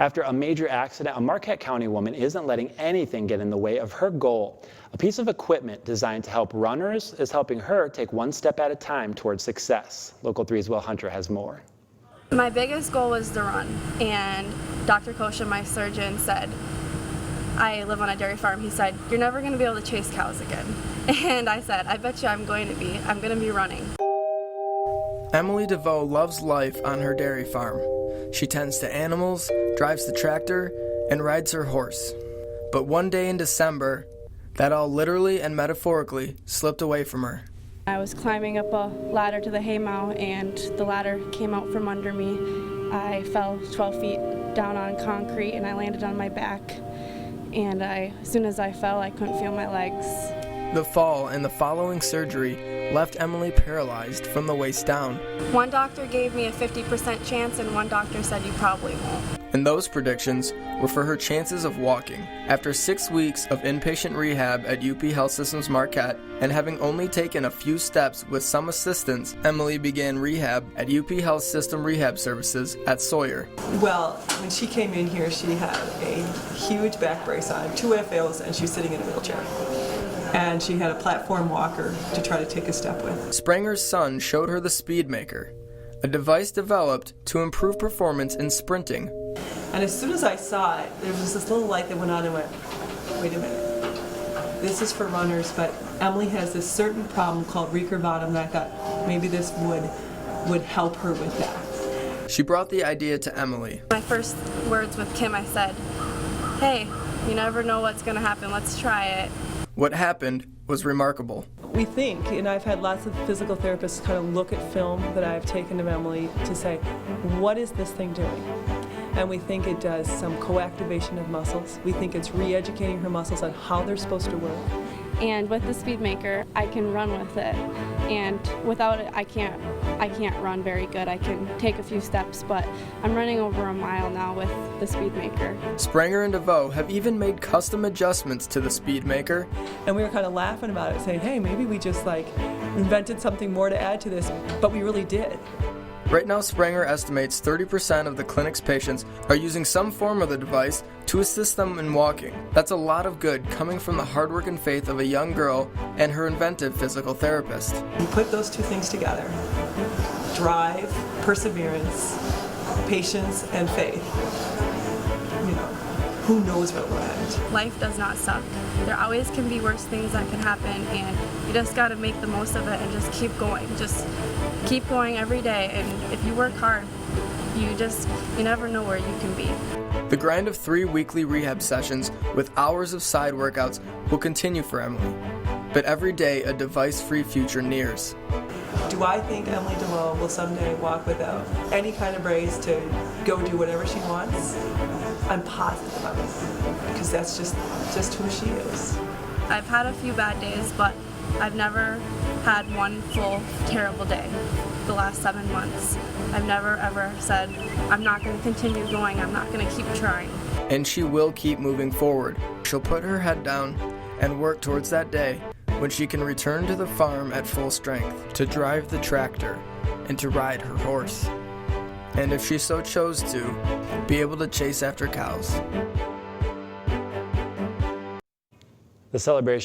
After a major accident, a Marquette County woman isn't letting anything get in the way of her goal. A piece of equipment designed to help runners is helping her take one step at a time towards success. Local 3's Will Hunter has more. My biggest goal was to run, and Dr. Kosha, my surgeon, said, I live on a dairy farm. He said, you're never going to be able to chase cows again. And I said, I bet you I'm going to be. I'm going to be running. Emily DeVoe loves life on her dairy farm. She tends to animals, drives the tractor, and rides her horse. But one day in December, that all literally and metaphorically slipped away from her. I was climbing up a ladder to the haymow, and the ladder came out from under me. I fell 12 feet down on concrete, and I landed on my back. And as soon as I fell, I couldn't feel my legs. The fall and the following surgery left Emily paralyzed from the waist down. One doctor gave me a 50% chance, and one doctor said you probably won't. And those predictions were for her chances of walking. After 6 weeks of inpatient rehab at UP Health Systems Marquette, and having only taken a few steps with some assistance, Emily began rehab at UP Health System Rehab Services at Sawyer. Well, when she came in here, she had a huge back brace on, 2 FAOs, and she was sitting in a wheelchair. And she had a platform walker to try to take a step with. Spranger's son showed her the Speedmaker, a device developed to improve performance in sprinting. And as soon as I saw it, there was this little light that went on and went, wait a minute, this is for runners, but Emily has this certain problem called recurvatum, and I thought maybe this would help her with that. She brought the idea to Emily. My first words with Kim, I said, hey, you never know what's going to happen, let's try it. What happened was remarkable. We think, and I've had lots of physical therapists kind of look at film that I've taken of Emily to say, what is this thing doing? And we think it does some co-activation of muscles. We think it's re-educating her muscles on how they're supposed to work. And with the Speedmaker, I can run with it. And without it, I can't run very good. I can take a few steps, but I'm running over a mile now with the Speedmaker. Spranger and DeVoe have even made custom adjustments to the Speedmaker. And we were kind of laughing about it, saying, hey, maybe we just invented something more to add to this, but we really did. Right now, Spranger estimates 30% of the clinic's patients are using some form of the device to assist them in walking. That's a lot of good coming from the hard work and faith of a young girl and her inventive physical therapist. You put those two things together, drive, perseverance, patience, and faith. Who knows what will end. Life does not suck. There always can be worse things that can happen, and you just got to make the most of it and just keep going. Just keep going every day, and if you work hard, you never know where you can be. The grind of 3 weekly rehab sessions with hours of side workouts will continue for Emily, but every day a device-free future nears. Do I think Emily DeVoe will someday walk without any kind of brace to go do whatever she wants? I'm positive of it, because that's just who she is. I've had a few bad days, but I've never had one full terrible day the last 7 months. I've never ever said, I'm not going to continue going, I'm not going to keep trying. And she will keep moving forward. She'll put her head down and work towards that day when she can return to the farm at full strength, to drive the tractor and to ride her horse. And if she so chose to, be able to chase after cows. The celebration